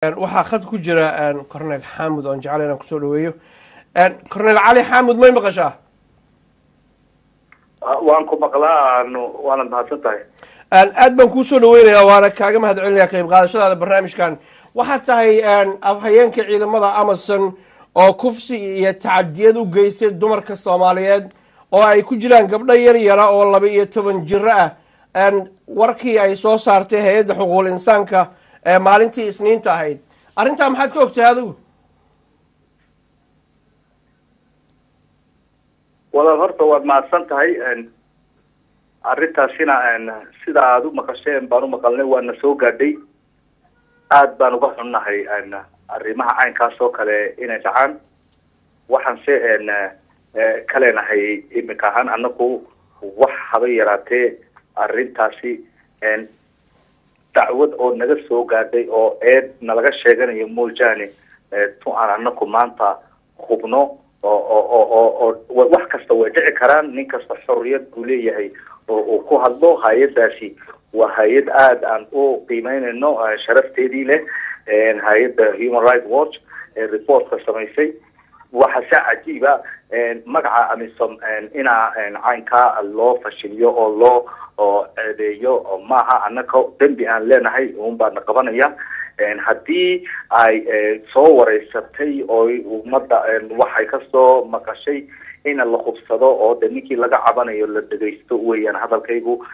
waxaa khad ku jira cornel xaamud oon jecel inaan kusoo dhaweeyo cornel cali xaamud may maqashaa waan ku maqlaa waana mahadsan tahay aad baan kuu soo dhaweynayaa waana kaaga mahad celinayaa qayb qaadashadaada barnaamijkan waxaad tahay afhayeenka ciidamada Amazon oo kufsi iyo tacadiyad u geystay dumarka Soomaaliyeed oo ay ku jiraan gabdho yar yar oo 12 jir ah warkii ay soo saartay hay'adda xuquuqul insaanka maalintii Isniinta ahayd arrinta maxaad ka ogtahay adigu walaal horta waad mahadsan tahay arrintaasina sida aad u maqasheen baan u maqalnay waana soo gaadhay aad baan uga xunnahay arrimaha caynkaas oo kale inay dhacaan waxaan se kaleenahay iminka ahaan annagu wax haba yaraatee arrintaasi dacwad oo naga soo gaadhay oo eed nalaga sheeganayo moojaane tu aan annagu maanta hubno oo wax kasta way dhici karaan nin kasta xorriyad uu leeyahay oo ku hadlo hay'adaasi waa hay'ad aad aan u qiimeynayno sharafteedii leh hay'adda Human Rights Watch reportka samaysay waxa si cajiiba magaca Amisom ina caynka loo fashiliyo oo loo eedeeyo maaha annaka dambi aan leenahay uun baan qabanaya haddii ay soo wareysatay oo ummadda waxay ka soo maqashay in la khubsado oo ninkii laga cabanayo la dhageysto weeyaan hadalkaygu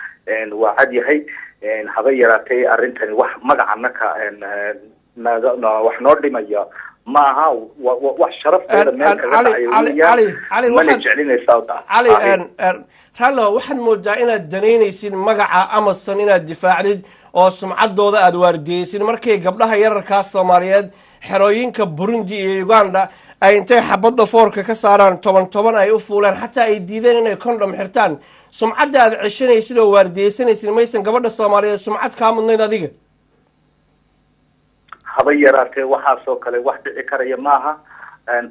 waa cad yahay haba yaraatee arrintani wax magacannaka wax noo dhimaya maaha wax sharafteeda meel kaga dhacayo mana jeclinaysaa rallo waxaad moodaa inaad danaynaysid magaca Amazon inaad difaacdid oo sumcaddooda aad waardiyeysid markay gabdhaha yararka Soomaaliyeed xerooyinka Burundi iyo Uganda ay intay xabadda foorka ka saaraan 10 ay u fuulaan xataa ay diideen inay condom xirtaan sumcadda aad cishanaysid oo waardiyeysanaysid maysan gabadha Soomaaliyeed sumcad ka mudnayn adiga haba yaraatee waxaasoo kale wax dhici karaya maaha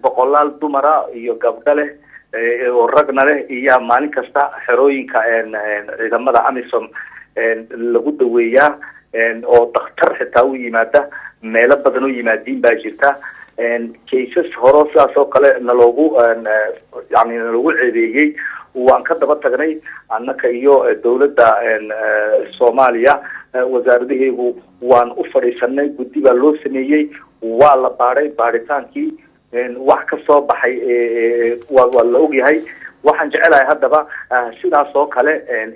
boqolaal dumara iyo gabdho leh oo ragna leh iyo maalin kasta xerooyinka ciidamada Amisom lagu daweeyaa oo dhakhtar xitaa u yimaada meelo badan u yimaadiin baa jirta cases hore sidaas oo kale naloogu ceebeeyey waan ka daba tagnay annaka iyo dawladda Soomaaliya wasaaradaheegu waan u fadhiisanay guddi baa loo sameeyey waa la baaray baaritaankii wax ka soo baxay waa la ogyahay waxaan jecelahay haddaba sidaas oo kale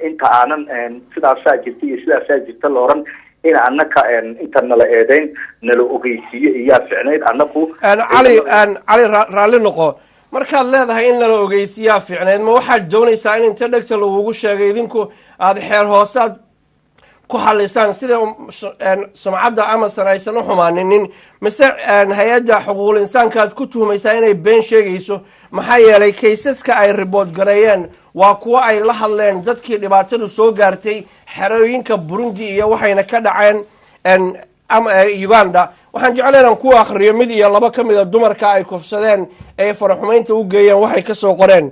inta aanan sidaasaa jirta iyo sidaasaa jirta la oran in annaka inta nala eedeyn nala ogeysiiyo iyaa ficnayd annagu cali raalli noqo markaad leedahay in nala ogeysiiyaa ficnayd ma waxaad doonaysaa in inta dhegta lagugu sheegay idinku aad xeer hoosaad ku xalisaan sida sumcadda Amazon aysan u xumaaninin mise hay'adda xuquuqul insaanka aad ku tuhmaysaa inay been sheegayso maxaa yeelay kaysaska ay report gareeyeen waa kuwa ay la hadleen dadkii dhibaatadu soo gaartay xerooyinka Burundi iyo waxayna ka dhaceen Uganda waxaan jeclahay inaan ku akhriyo mid iyo laba ka mid ah dumarka ay kufsadeen ee faraxumeynta u geeyeen waxay ka soo qoreen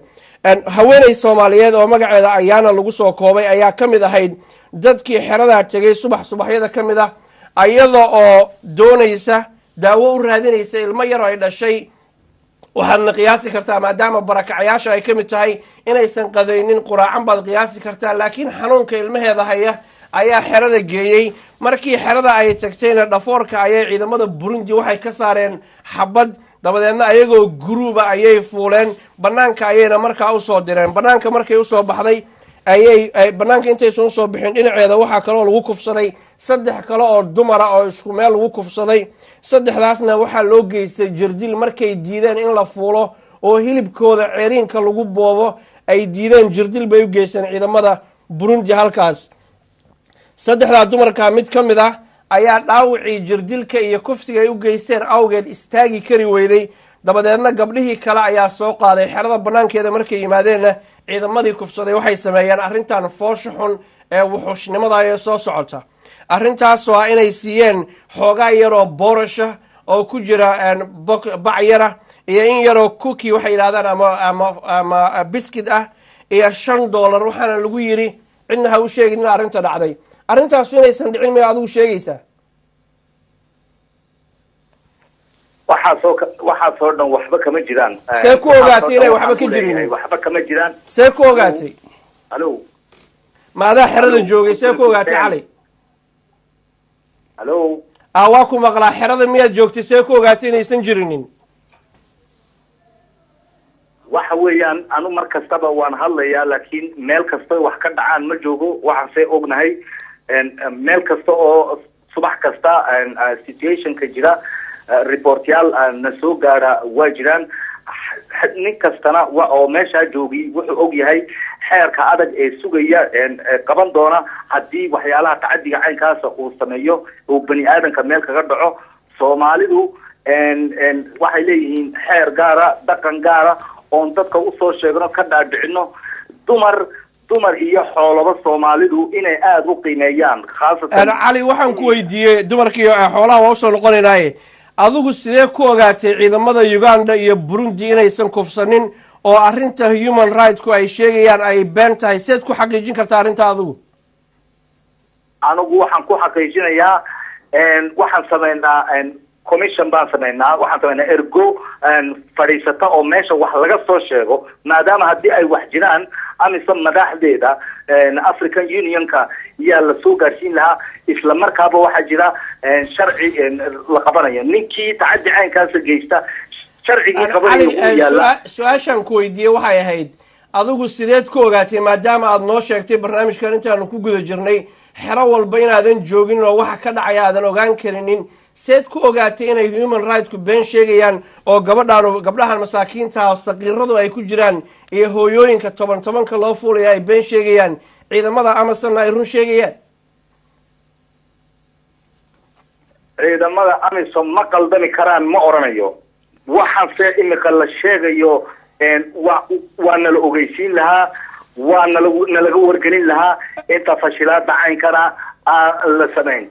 haweeney Soomaaliyeed oo magaceeda ayaana lagu soo koobay ayaa ka mid ahayd dadkii xerada tagay subaxyada ka mid ah ayada oo doonaysa daawo u raadinaysa ilmo yar ay dhashay waxaadna qiyaasi kartaa maadaama barakacayaasha ay ka mid tahay inaysan qadaynin quraacan baad qiyaasi kartaa laakiin xanuunka ilmaheeda haya ayaa xerada geeyey markii xerada ay tagtayna dhafoorka ayay ciidamada Burundi waxay ka saareen xabad dabadeedna ayagoo guruuba ayay fuuleen banaanka ayayna markaa u soo direen banaanka markay u soo baxday ayay banaanka intay soo bixin dhinaceeda waxa kale oo lagu kufsaday 3 kale oo dumara oo isku meel lagu kufsaday 3daasna waxa loo geystay jirdil markay diideen in la fuulo oo hilibkooda ceeriinka lagu boobo ay diideen jirdil bay u geysteen ciidamada Burundi halkaas 3 dumarka mid ka mid ah ayaa dhaawacii jirdilka iyo kufsiga ay u geysteen awgeed istaagi kari weyday dabadeedna gabdhihii kale ayaa soo qaaday xerada banaankeeda markay yimaadeenna ciidamadii kufsaday waxay sameeyeen arrintan foosho xun ee wuxuushnimada ay soo socota arrintaas waa inay siiyeen xoogaa yar oo boorasha oo ku jira bac yara iyo in yaroo cookie waxay yidhahdaan ama biscuit ah iyo $5 waxaana lagu yiri cidna ha u sheegin in arrinta dhacday arrintaas inaysan dhicin ma adigu sheegaysaa waxaasoo dhan waxba kama jiraan. see ku ogaatay inay waxba ka jirin? waxba kama jiraan. see ku ogaatay? halo ma adaa xerada joogay? see ku ogaatay cali? halo waa ku maqlaa. xerada miyaad joogtay? see ku ogaatay inaysan jirinin? waxa weeyaan anu mar kastaba waan hadlayaa, laakiin meel kasta wax ka dhacaan ma joogo. waxaan see ognahay meel kasta oo subax kasta situationka jira reportyaal na soo gaara waa jiraan. nin kastana oo meeshaa joogay wuxuu og yahay xeerka adag ee sugaya qaban doona haddii waxyaalaha tacadiga caynkaasa uu sameeyo uu bani aadanka meel kaga dhaco. Soomaalidu waxay leeyihiin xeer gaara, dhaqan gaara oon dadka usoo sheegno, ka dhaadhicino. dumar iyo xoolaba Soomaalidu inay aada u qiimeeyaan. khaasatan cali waxaan ku weydiiyey dumarka iyo xoolaha waa usoo noqonaynaaye, adigu sidee ku ogaatay ciidamada Uganda iyo Burundi inaysan kufsanin oo arrinta human rights-ku ay sheegayaan ay been tahay? seed ku xaqiijin kartaa arrinta adigu? anigu waxaan ku xaqiijinayaa waxaan sameynaa commission baan sameynaa. waxaan sameynaa ergo fadhiisata oo meesha wax laga soo sheego, maadaama haddii ay wax jiraan amisom madaxdeeda African Unionka yaa la soo gaarsiin lahaa. isla markaaba waxaa jira sharci la qabanayo ninkii tacadi caynkaasa geysta. sharcigii qabanayo uu yaala. su-aashaan ku weydiiyey waxay ahayd, adigu sideed ku ogaatay maadaama aad noo sheegtay barnaamijkan intaanu ku guda jirnay xero walba inaadan joogin oo waxa ka dhacaya aadan ogaan karinin? seed ku ogaatay inay human rights-ku been sheegayaan oo gabdhahan masaakiinta saqiiradu ay ku jiraan iyo hooyooyinka tobanka loo fuulaya ay been sheegayaan, ciidamada Amisom ay run sheegayaan? ciidamada Amisom ma qaldami karaan ma oranayo. waxaase imika la sheegayo waa nala ogeysiin lahaa, waa nalaga wargelin lahaa inta fashilaada caynkana la samayn.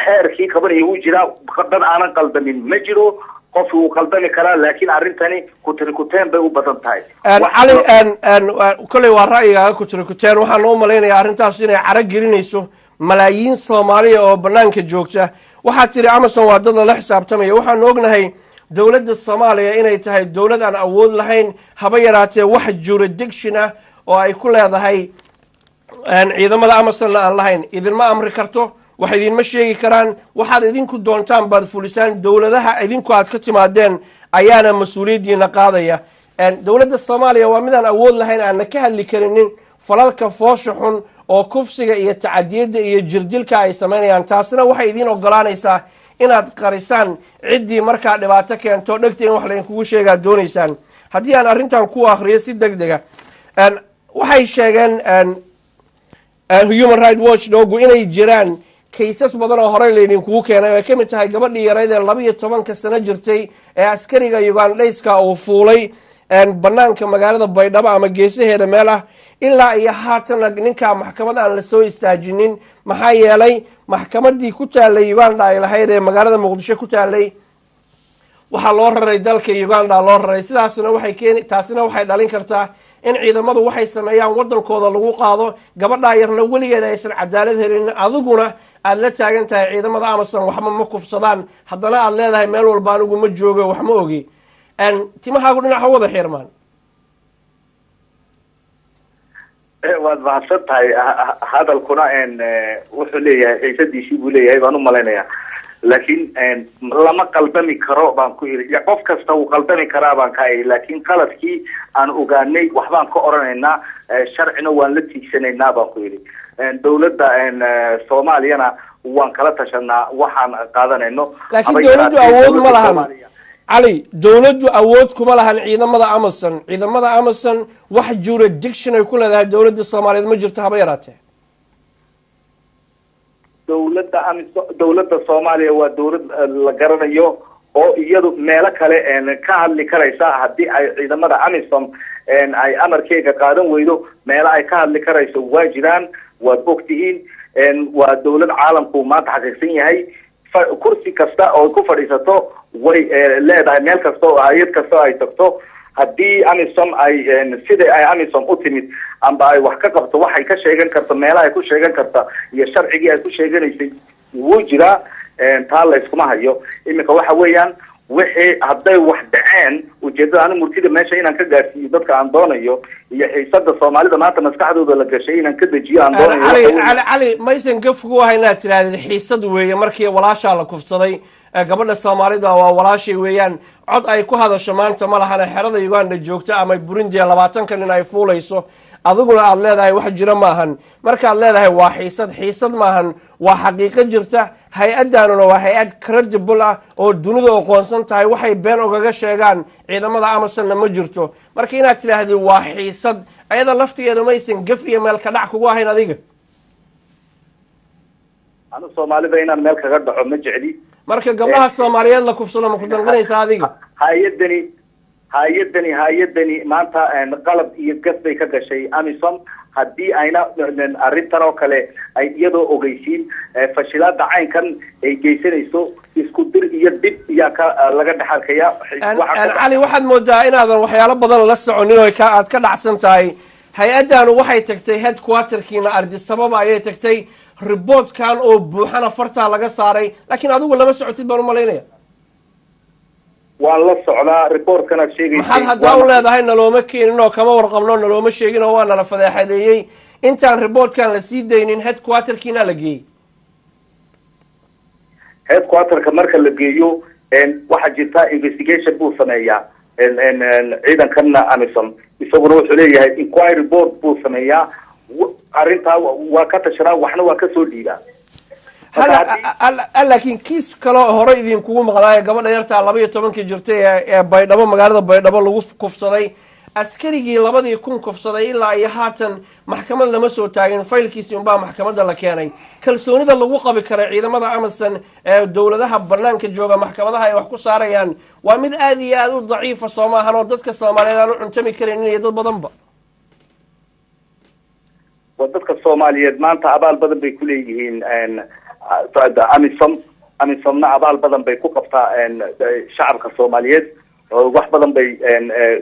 xeerkii qabanaya wuu jiraa, dad aanan qaldamin ma jiro. qof wuu qaldami karaa, laakiin arrintani kutirikuteen bay u badan tahay. cali kolley waa ra'yigaaga kutirikuteen. waxaan u malaynayaa arrintaas inay caro gelinayso malaayiin Soomaaliya oo banaanka joogta. waxaad tiri Amazon waa dad lala xisaabtamaya. waxaanu ognahay dowladda Soomaaliya inay tahay dowlad aan awood lahayn haba yaraatee wax jurisdiction ah oo ay ku leedahay ciidamada Amazon aan lahayn. idinma amri karto, wax idinma sheegi karaan. waxaad idinku doontaan baad fulisaan. dowladaha idinku aad ka timaadeen ayaana mas-uuliyaddiina qaadaya. dowladda Soomaaliya waa midaan awood lahayn, aanna ka hadli karinin falalka foosha xun oo kufsiga iyo tacadiyadda iyo jirdilka ay samaynayaan. taasina waxay idiin ogolaanaysaa inaad qarisaan ciddii markaa dhibaato keento dhegta in wax laydinkugu sheegaa doonaysaan. haddii aan arrintan ku akhriyo si deg dega, waxay sheegeen human rights watch doogu inay jiraan kaysas badan oo horey laydinkugu keenay. ay ka mid tahay gabadhii yarayd ee 12 sano jirtay ee askariga Ugandayska uu fuulay banaanka magaalada Baydhabo ama geesaheeda meel ah. ilaa iyo haatan ninka maxkamad aan la soo istaajinin. maxaa yeelay maxkamadii ku taalay Uganda ay lahayd ee magaalada Muqdisho ku taalay waxaa loo raray dalka Uganda loo raray. taasina waxay dhalin kartaa in ciidamadu waxay sameeyaan wadankooda lagu qaado. gabadha yarna weligeed aysan cadaalad helin. adiguna aad la taagan tahay ciidamada Amazon waxba ma kufsadaan, haddana aad leedahay meel walba anigu ma joogo wax ma ogi. timahaagu dhinaca wada xirmaan. waad mahadsan tahay. hadalkuna wuxuu leeyahay xiisadiisii buu leeyahay baan u malaynayaa, laakiin lama qaldami karo baan ku iri. qof kasta wuu qaldami karaa baan ka iri, laakiin qaladkii aan ogaanay waxbaan ka oranaynaa, sharcina waan la tiigsanaynaa baan ku iri. dowladda Soomaaliyana waan kala tashanaa waxaan qaadanayno. laakiin dowladdu awood ma lahan cali. dowladdu awood kuma lahan ciidamada Amazon. ciidamada Amazon wax jurisdiction ay ku leedahay dowladda Soomaaliyeed ma jirto haba yaraatee. dowladda Soomaaliya waa dowlad la garanayo oo iyadu meelo kale ka hadli karaysa. haddii ay ciidamada Amisom ay amarkeega qaadan weydo meelo ay ka hadli karayso waa jiraan, waad ogtihiin. waa dowlad caalamku maanta xaqiiqsan yahay. kursi kasta oo ku fadhiisato way leedahay, meel kasta oo hay'ad kasta ay tagto. haddii Amisom ay sida ay Amisom u timid amba ay wax ka qabto, waxay ka sheegan karto meelaha ay ku sheegan karta iyo sharcigii ay ku sheeganaysay wuu jiraa. taa la iskuma hayo. iminka waxa weeyaan wixii hadday wax dhaceen ujeedada aan murtida meesha inaan ka gaarsiiyo dadka aan doonayo iyo xiisada Soomaalida maanta maskaxdooda la gashay inaan ka dajiyo aan doonayo Ali maysan gafku hayna tiraahdo xiisad weeye markii walaasha la kufsaday gabadha Soomaalida waa walaashay weeyaan cod ay ku hadasho maanta ma lahan xerada Uganda joogta ama Burundi 20 kan in ay fuulayso adiguna aad leedahay wax jira maahan marka aad leedahay waa xiisad maahan waa xaqiiqo jirta hay-adaanuna waa hay-ad credible ah oo dunida aqoonsan tahay waxay been ugaga sheegaan ciidamada Amazon ma jirto marka inaad tiraahdo waa xiisad ayada laftigeedu maysan gaf iyo meel ka dhac kugu ahayn adiga ana Soomaalida inaan meel kaga dhaco ma jecli marka gabdhaha Soomaaliyeed la kufsano ma ku danqanaysa adiga hay-adani maanta qalab iyo gaf bay ka gashay Amazon haddii ayna arrintan oo kale ay iyadoo ogeysiin fashilada caynkan ay geysanayso isku dir iyo dib iyo laga dhaxalkaya Ali waxaad moodaa inaadan waxyaalo badan la soconin oo aad ka dhacsan tahay hay-adanu waxay tagtay headquarterkiina Addis Ababa ayay tagtay reportkan oo buuxana farta laga saaray laakiin adigu lama socotid baan u maleynaya waan la socdaa reportkana sheegay maxaad hadda u leedahay nalooma keenin oo kama warqabno nalooma sheegin oo waa nala fadeexadeeyay intaan reportkan la sii daynin headquarterkiina la geeyay headquarterka marka la geeyo waxa jirta investigation buu sameeyaa ciidankan Amazon isaguna wuxuu leeyahay inquiry board buu sameeyaa arrinta waa ka tashanaa waxna waa ka soo dhiigaa laakiin kiis kale hore idin kugu maqnaayo gabadha yarta 12 jirtay ee Baydhabo magaalada Baydhabo lagu kufsaday askarigii 2000 kufsaday ilaa ay haatan maxkamad lama soo taagin faylkiisii unbaa maxkamadda la keenay kalsoonida lagu qabi karo ciidamada Amazon ee dawladaha banaanka jooga maxkamadaha ay wax ku saarayaan waa mid aad iyo aad u daciif ah Soomaaliyeed oo dadka Soomaaliyeed aan u cuntami karin iyo dad badanba dadka Soomaaliyeed maanta abaal badan bay ku leeyihiin Amazon abaal badan bay ku qabtaa shacabka Soomaaliyeed oo wax badan bay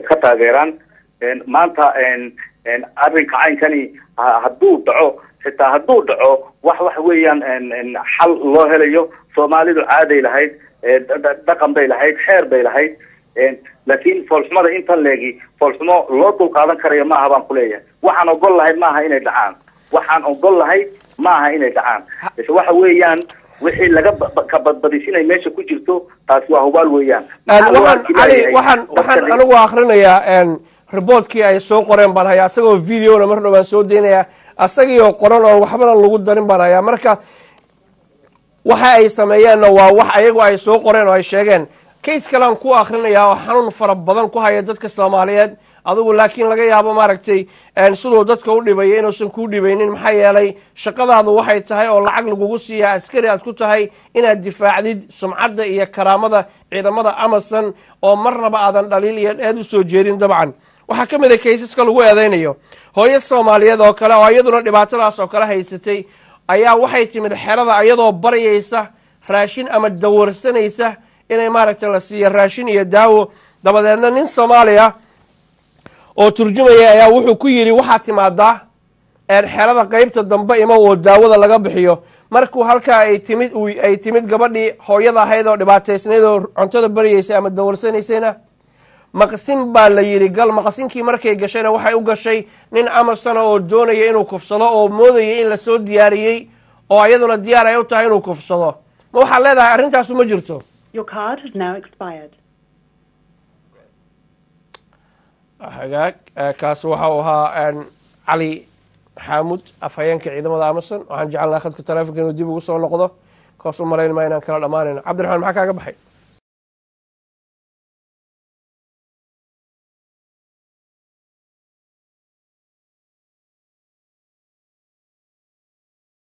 ka taageeraan maanta arrinka caynkani hadduu dhaco wax weeyaan xal loo helayo Soomaalidu caaday lahayd dhaqan bay lahayd xeer bay lahayd laakiin foolxumada intan leegi foolxumo loo dul qaadan karayo maaha baan ku leeyahay waxaan ogol lahayd maaha inay dhacaan waxa weeyaan wixii laga ka badbadisinay meesha ku jirto taasi waa hubaal weeyaan waxaan anigu akhrinayaa reportkii ay soo qoreen baan hayaa asagoo videona mar dhowaan soo deynaya asagii qoran oo waxbana lagu darin baan hayaa marka waxa ay sameeyeenna waa wax ayagu ay soo qoreen oo ay sheegeen case kalaan ku akhrinayaa oo xanuun fara badan ku haya dadka Soomaaliyeed adigu laakiin laga yaabo maaragtay sidoo dadka u dhibay inuusan ku dhibaynin maxay yeelay shaqadaadu waxay tahay oo lacag lagugu siiyaa askari aad ku tahay inaad difaacdid sumcadda iyo karaamada ciidamada Amazon oo marnaba aadan dhaliil iyo eed u soo jeedin dabcan waxa kamid ah caseska lagu eedeynayo hooyo Soomaaliyeed oo kale oo iyaduna dhibaatadaas oo kale haysatay ayaa waxay timid xerada iyadoo barayaysa raashin ama dawarsanaysa inay maaragtay la siiyo raashin iyo daawo dabadeedna nin Soomaaliya oo turjumaya ayaa wuxuu ku yiri waxa timaadaa xerada qaybta dambe ima oo daawada laga bixiyo markuu halka ay timid gabadhii hooyada ahayd oo dhibaataysneed oo cuntada bariyaysa ama dawarsanaysa maqsin baa la yiri gal maqsinkii markay gashayna waxay u gashay nin Amazon oo doonaya inuu kufsado oo moodayay in la soo diyaariyay oo ayaduna diyaar ay u tahay inuu kufsado ma waxa leedahay arrintaas uma jirto Your card has now expired. hagaag kaas waxa uu ahaa Ali Xaamud afhayeenka ciidamada Amazon waxaan jecelnahay khadka taleefanka inuu dib ugu soo noqdo kaas u maleyn ma inaan kala dhamaanayno Cabdiraxmaan maxaa kaaga baxay